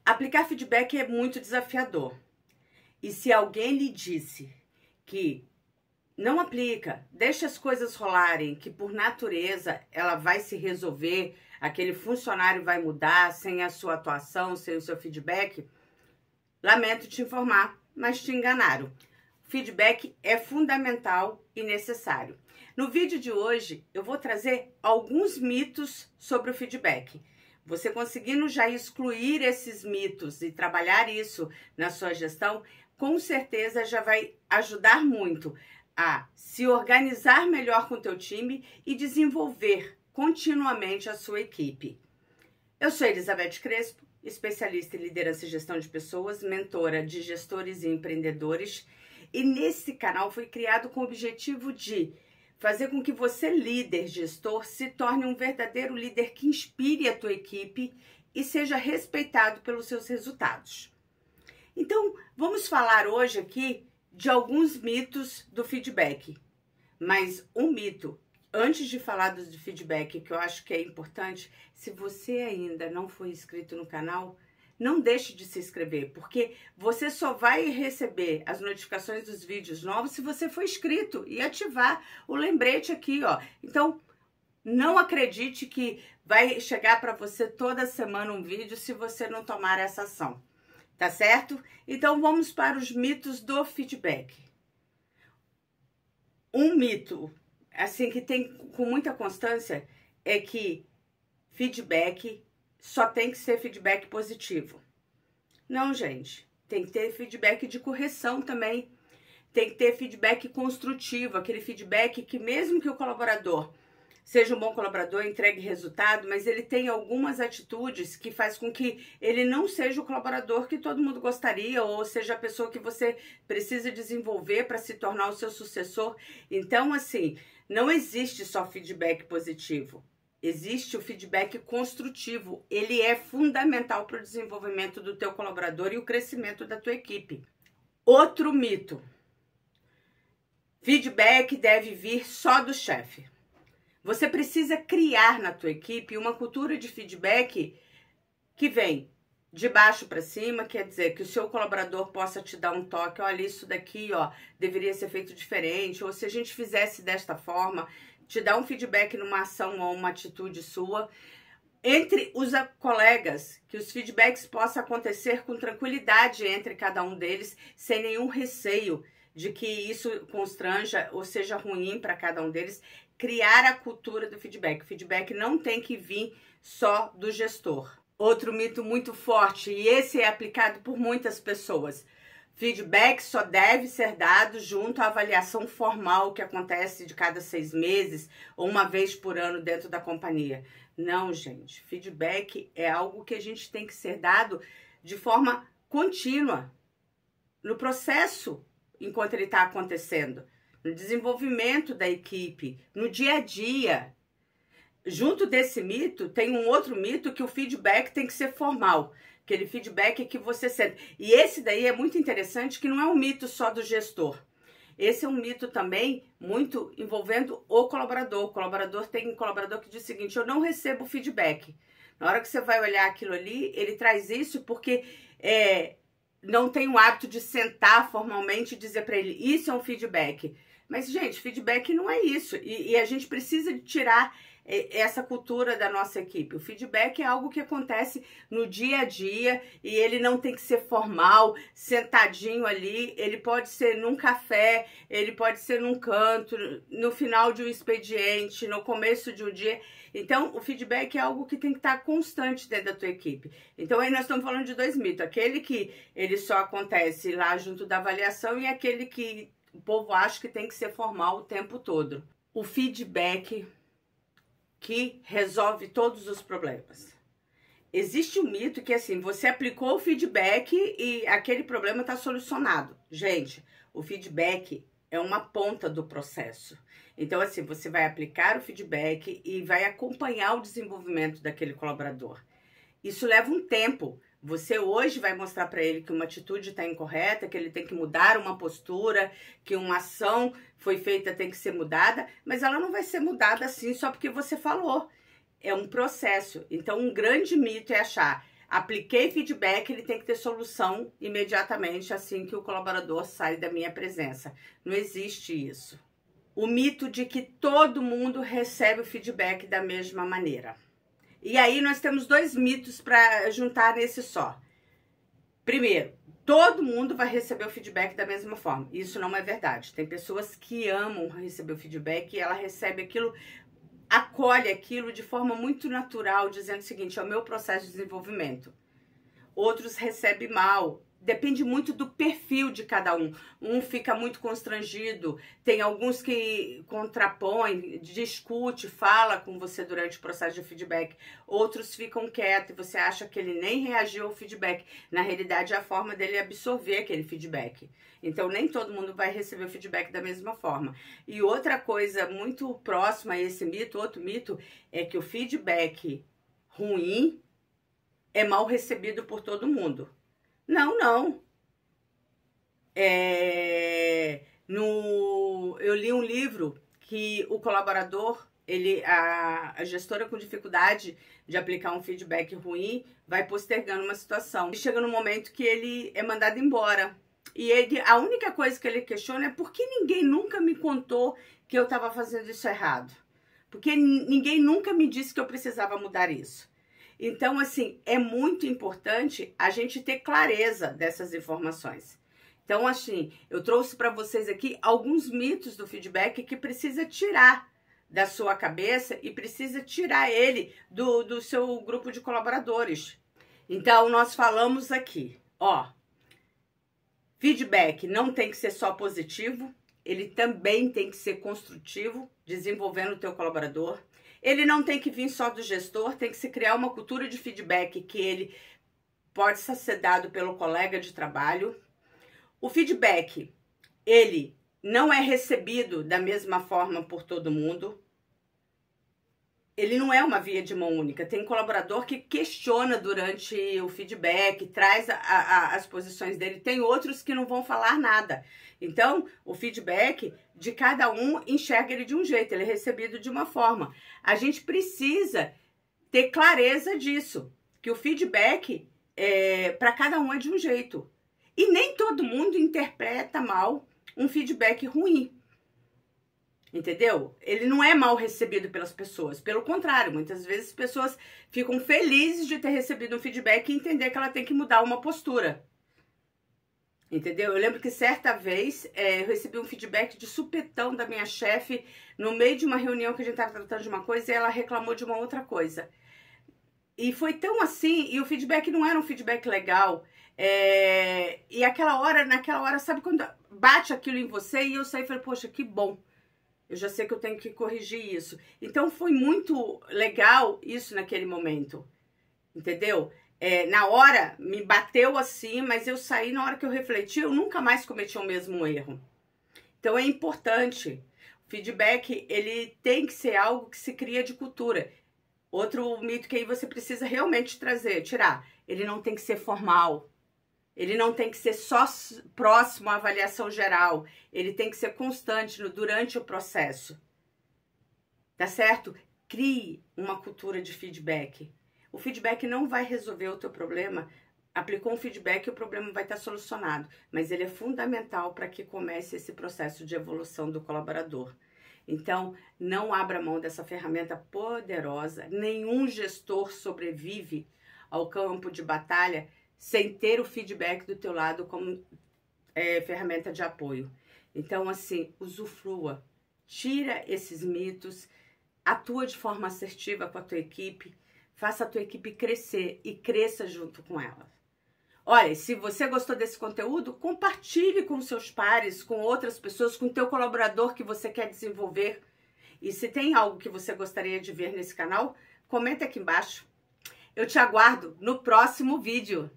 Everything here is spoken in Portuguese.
Aplicar feedback é muito desafiador. E se alguém lhe disse que não aplica, deixa as coisas rolarem, que por natureza ela vai se resolver, aquele funcionário vai mudar sem a sua atuação, sem o seu feedback, lamento te informar, mas te enganaram. Feedback é fundamental e necessário. No vídeo de hoje, eu vou trazer alguns mitos sobre o feedback. Você conseguindo já excluir esses mitos e trabalhar isso na sua gestão, com certeza já vai ajudar muito a se organizar melhor com o teu time e desenvolver continuamente a sua equipe. Eu sou Elizabeth Crespo, especialista em liderança e gestão de pessoas, mentora de gestores e empreendedores, e nesse canal foi criado com o objetivo de fazer com que você, líder, gestor, se torne um verdadeiro líder que inspire a tua equipe e seja respeitado pelos seus resultados. Então, vamos falar hoje aqui de alguns mitos do feedback. Mas um mito, antes de falar do feedback, que eu acho que é importante, se você ainda não foi inscrito no canal, não deixe de se inscrever, porque você só vai receber as notificações dos vídeos novos se você for inscrito e ativar o lembrete aqui, ó. Então, não acredite que vai chegar para você toda semana um vídeo se você não tomar essa ação. Tá certo? Então, vamos para os mitos do feedback. Um mito, assim, que tem com muita constância, é que feedback só tem que ser feedback positivo. Não, gente. Tem que ter feedback de correção também. Tem que ter feedback construtivo, aquele feedback que mesmo que o colaborador seja um bom colaborador, entregue resultado, mas ele tem algumas atitudes que faz com que ele não seja o colaborador que todo mundo gostaria, ou seja a pessoa que você precisa desenvolver para se tornar o seu sucessor. Então, assim, não existe só feedback positivo. Existe o feedback construtivo. Ele é fundamental para o desenvolvimento do teu colaborador e o crescimento da tua equipe. Outro mito. Feedback deve vir só do chefe. Você precisa criar na tua equipe uma cultura de feedback que vem de baixo para cima, quer dizer, que o seu colaborador possa te dar um toque, olha, isso daqui, ó, deveria ser feito diferente, ou se a gente fizesse desta forma, te dar um feedback numa ação ou uma atitude sua. Entre os colegas, que os feedbacks possam acontecer com tranquilidade entre cada um deles, sem nenhum receio de que isso constranja ou seja ruim para cada um deles. Criar a cultura do feedback. O feedback não tem que vir só do gestor. Outro mito muito forte, e esse é aplicado por muitas pessoas. Feedback só deve ser dado junto à avaliação formal que acontece de cada 6 meses ou uma vez por ano dentro da companhia. Não, gente. Feedback é algo que a gente tem que ser dado de forma contínua, no processo enquanto ele está acontecendo, no desenvolvimento da equipe, no dia a dia. Junto desse mito, tem um outro mito que o feedback tem que ser formal. Aquele feedback que você sente. E esse daí é muito interessante, que não é um mito só do gestor. Esse é um mito também muito envolvendo o colaborador. O colaborador tem um colaborador que diz o seguinte, eu não recebo feedback. Na hora que você vai olhar aquilo ali, ele traz isso porque não tem o hábito de sentar formalmente e dizer para ele, isso é um feedback. Mas, gente, feedback não é isso. E a gente precisa de tirar essa cultura da nossa equipe. O feedback é algo que acontece no dia a dia e ele não tem que ser formal, sentadinho ali. Ele pode ser num café, ele pode ser num canto, no final de um expediente, no começo de um dia. Então, o feedback é algo que tem que estar constante dentro da tua equipe. Então, aí nós estamos falando de dois mitos. Aquele que ele só acontece lá junto da avaliação e aquele que o povo acha que tem que ser formal o tempo todo. O feedback que resolve todos os problemas. Existe um mito que, assim, você aplicou o feedback e aquele problema está solucionado. Gente, o feedback é uma ponta do processo. Então, assim, você vai aplicar o feedback e vai acompanhar o desenvolvimento daquele colaborador. Isso leva um tempo. Você hoje vai mostrar para ele que uma atitude está incorreta, que ele tem que mudar uma postura, que uma ação foi feita tem que ser mudada, mas ela não vai ser mudada assim só porque você falou. É um processo. Então, um grande mito é achar, Apliquei feedback, ele tem que ter solução imediatamente assim que o colaborador sai da minha presença. Não existe isso. O mito de que todo mundo recebe o feedback da mesma maneira. E aí nós temos dois mitos para juntar nesse só. Primeiro, todo mundo vai receber o feedback da mesma forma. Isso não é verdade. Tem pessoas que amam receber o feedback e ela recebe aquilo, acolhe aquilo de forma muito natural, dizendo o seguinte, é o meu processo de desenvolvimento. Outros recebem mal. Depende muito do perfil de cada um. Um fica muito constrangido, tem alguns que contrapõem, discute, fala com você durante o processo de feedback. Outros ficam quietos e você acha que ele nem reagiu ao feedback. Na realidade, é a forma dele absorver aquele feedback. Então, nem todo mundo vai receber o feedback da mesma forma. E outra coisa muito próxima a esse mito, outro mito, é que o feedback ruim é mal recebido por todo mundo. Não, não. Eu li um livro que o colaborador, a gestora com dificuldade de aplicar um feedback ruim, vai postergando uma situação. E chega no momento que ele é mandado embora. E a única coisa que ele questiona é por que ninguém nunca me contou que eu estava fazendo isso errado. Porque ninguém nunca me disse que eu precisava mudar isso. Então, assim, é muito importante a gente ter clareza dessas informações. Então, assim, eu trouxe para vocês aqui alguns mitos do feedback que precisa tirar da sua cabeça e precisa tirar ele do seu grupo de colaboradores. Então, nós falamos aqui, ó, feedback não tem que ser só positivo, ele também tem que ser construtivo, desenvolvendo o teu colaborador. Ele não tem que vir só do gestor, tem que se criar uma cultura de feedback que ele pode ser dado pelo colega de trabalho. O feedback, ele não é recebido da mesma forma por todo mundo. Ele não é uma via de mão única. Tem colaborador que questiona durante o feedback, traz as posições dele. Tem outros que não vão falar nada. Então, o feedback de cada um enxerga ele de um jeito, ele é recebido de uma forma. A gente precisa ter clareza disso, que o feedback para cada um é de um jeito. E nem todo mundo interpreta mal um feedback ruim. Entendeu? Ele não é mal recebido pelas pessoas. Pelo contrário, muitas vezes as pessoas ficam felizes de ter recebido um feedback e entender que ela tem que mudar uma postura. Entendeu? Eu lembro que certa vez eu recebi um feedback de supetão da minha chefe no meio de uma reunião que a gente estava tratando de uma coisa e ela reclamou de uma outra coisa. E foi tão assim, e o feedback não era um feedback legal. E naquela hora, sabe quando bate aquilo em você? E eu saí e falei, poxa, que bom. Eu já sei que eu tenho que corrigir isso. Então, foi muito legal isso naquele momento. Entendeu? Na hora, me bateu assim, mas eu saí, na hora que eu refleti, eu nunca mais cometi o mesmo erro. Então, é importante. O feedback, ele tem que ser algo que se cria de cultura. Outro mito que aí você precisa realmente tirar. Ele não tem que ser formal. Ele não tem que ser só próximo à avaliação geral. Ele tem que ser constante durante o processo. Tá certo? Crie uma cultura de feedback. O feedback não vai resolver o teu problema. Aplicou um feedback e o problema vai estar solucionado. Mas ele é fundamental para que comece esse processo de evolução do colaborador. Então, não abra mão dessa ferramenta poderosa. Nenhum gestor sobrevive ao campo de batalha sem ter o feedback do teu lado como ferramenta de apoio. Então, assim, usufrua, tira esses mitos, atua de forma assertiva com a tua equipe, faça a tua equipe crescer e cresça junto com ela. Olha, se você gostou desse conteúdo, compartilhe com seus pares, com outras pessoas, com o teu colaborador que você quer desenvolver. E se tem algo que você gostaria de ver nesse canal, comenta aqui embaixo. Eu te aguardo no próximo vídeo.